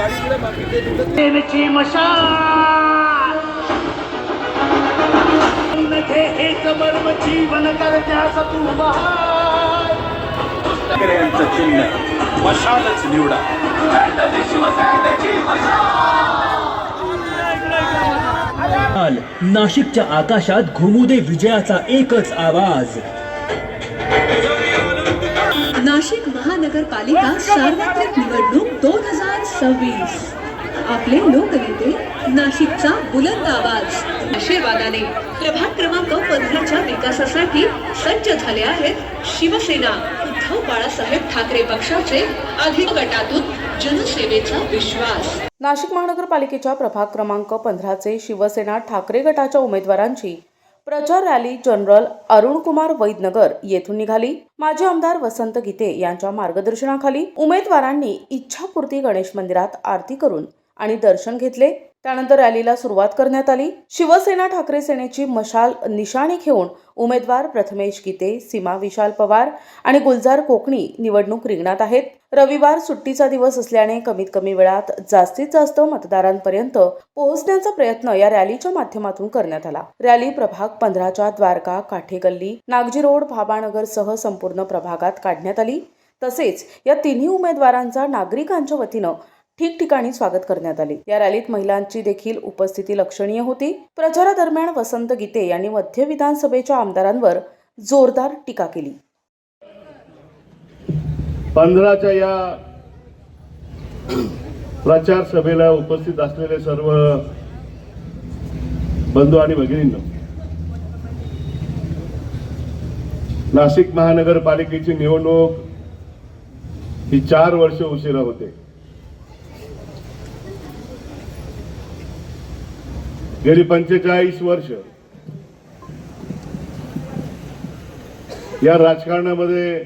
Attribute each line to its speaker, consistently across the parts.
Speaker 1: सेनेची मशाल एक मर्म जीवन करण्यास तू बहाल.
Speaker 2: यांचं चिन्ह मशालच निवडा.
Speaker 3: नाशिकच्या आकाशात घुमू दे विजयाचा एकच आवाज.
Speaker 4: नाशिक महानगरपालिका सार्वत्रिक निवडणूक 2026. आपले लोकनेते, नाशिकचा बुलंद आवाज. आशीर्वादाने प्रभाग क्रमांक 15च्या विकासासाठी सज्ज झाले आहेत शिवसेना उद्धव बाळासाहेब ठाकरे पक्षाचे अधिक गटातून जनसेवेचा विश्वास.
Speaker 5: नाशिक महानगरपालिकेच्या प्रभाग क्रमांक 15चे शिवसेना ठाकरे गटाच्या उमेदवारांची प्रचार रॅली जनरल अरुणकुमार वैद्यनगर येथून निघाली. माजी आमदार वसंत गीते यांच्या मार्गदर्शनाखाली उमेदवारांनी इच्छापूर्ती गणेश मंदिरात आरती करून आणि दर्शन घेतले. त्यानंतर रॅलीला सुरुवात करण्यात आली. शिवसेना ठाकरे सेनेची मशाल निशाणी घेऊन उमेदवार प्रथमेश गीते, सीमा विशाल पवार आणि गुलजार कोकणी निवडणूक रिंगणात आहेत. रविवार सुट्टीचा दिवस असल्याने कमीत कमी वेळात जास्तीत जास्त मतदारांपर्यंत पोहोचण्याचा प्रयत्न या रॅलीच्या माध्यमातून करण्यात आला. रॅली प्रभाग 15च्या द्वारका, काठेगल्ली, नागजी रोड, भाबानगर सह संपूर्ण प्रभागात काढण्यात आली. तसेच या तिन्ही उमेदवारांचा नागरिकांच्या वतीनं ठिकठिकाणी स्वागत करण्यात आले. या रॅलीत महिलांची देखील उपस्थिती लक्षणीय होती. प्रचारादरम्यान वसंत गीते यांनी मध्य विधानसभेच्या आमदारांवर जोरदार टीका केली.
Speaker 6: 15च्या या प्रचार सभेला उपस्थित असलेले सर्व बंधू आणि भगिनींनो, नाशिक महानगरपालिकेची निवडणूक ही 4 वर्ष उशिरा होते. गेली 45 वर्ष या राजकारणामध्ये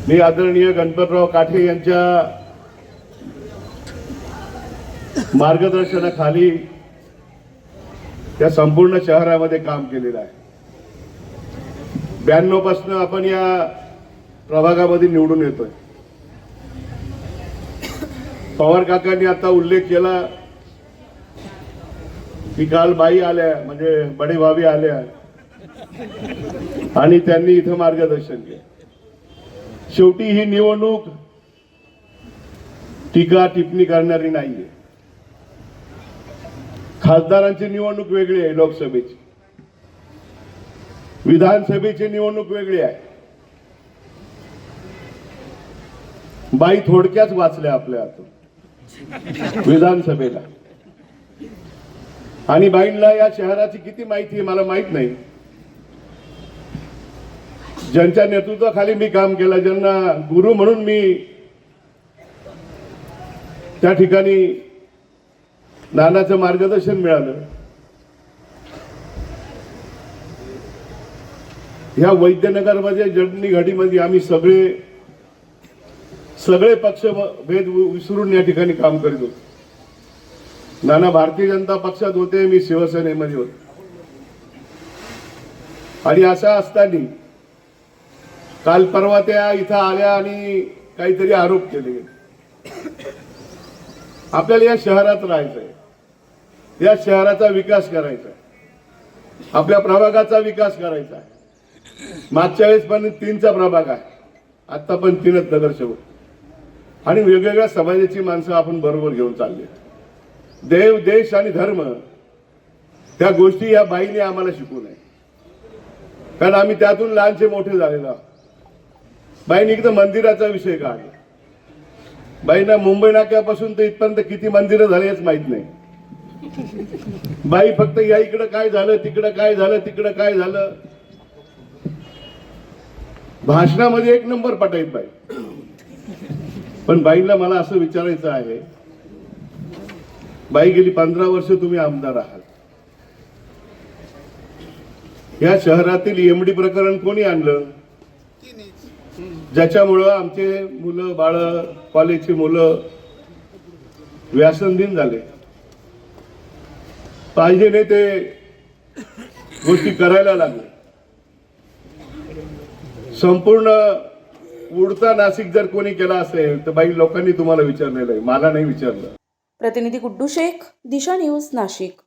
Speaker 6: मी आदरणीय गणपतराव काठे यांच्या मार्गदर्शनाखाली या संपूर्ण शहरामध्ये काम केलेलं आहे. 92 पासून आपण या प्रभागामध्ये निवडून येतोय. पवार काकांनी आता उल्लेख केला की काल बाई आल्या, म्हणजे बडे भाभी आल्या आणि त्यांनी इथं मार्गदर्शन केलं. शेवटी ही निवडणूक टीका टिप्पणी करणारी नाहीये. खासदारांची निवडणूक वेगळी आहे, लोकसभेची. विधानसभेची निवडणूक वेगळी आहे. बाई थोडक्याच वाचल्या आपल्या हातून विधानसभेला. आणि बाईंना या शहराची किती माहिती आहे मला माहित नाही. ज्यांच्या नेतृत्वाखाली मी काम केलं, ज्यांना गुरु म्हणून मी त्या ठिकाणी नानाचं मार्गदर्शन मिळालं, ह्या वैद्यनगरमध्ये जडणी घडीमध्ये आम्ही सगळे पक्ष भेद विसरून या ठिकाणी काम करीत होतो. नाना भारतीय जनता पक्षात होते, मी शिवसेनेमध्ये होतो. आणि असं असताना काल परवा त्या इथं आल्या आणि काहीतरी आरोप केले. आपल्याला या शहरात राहायचंय, या शहराचा विकास करायचा आहे, आपल्या प्रभागाचा विकास करायचा आहे. मागच्या वेळेस पण 3चा प्रभाग आहे, आता पण 3च नगरसेवक आणि वेगवेगळ्या समाजाची माणसं आपण बरोबर घेऊन चालले. देव, देश आणि धर्म त्या गोष्टी या बाईने आम्हाला शिकवू नये, कारण आम्ही त्यातून लहानचे मोठे झालेलो आहोत. बाईने इथं मंदिराचा विषय काढला. बाईंना मुंबई नाक्यापासून तर इथपर्यंत किती मंदिरं झाली हेच माहित नाही. बाई फक्त या इकडं काय झालं, तिकडं काय झालं, तिकडं काय झालं, भाषणामध्ये 1 नंबर पटाईत बाई. पण बाईंना मला असं विचारायचं आहे, बाई गेली 15 वर्ष तुम्ही आमदार आहात. या शहरातील एमडी प्रकरण कोणी आणलं, ज्याच्यामुळं आमचे मुलं बाळ, कॉलेजची मुलं व्यसनधीन झाले. पाहिजे नाही ते गोष्टी करायला लागले. संपूर्ण पुढचा नाशिक जर कोणी केला असेल तर बाई लोकांनी तुम्हाला विचारलेलं आहे, मला नाही विचारलं.
Speaker 5: प्रतिनिधी गुड्डू शेख, दिशा न्यूज, नाशिक.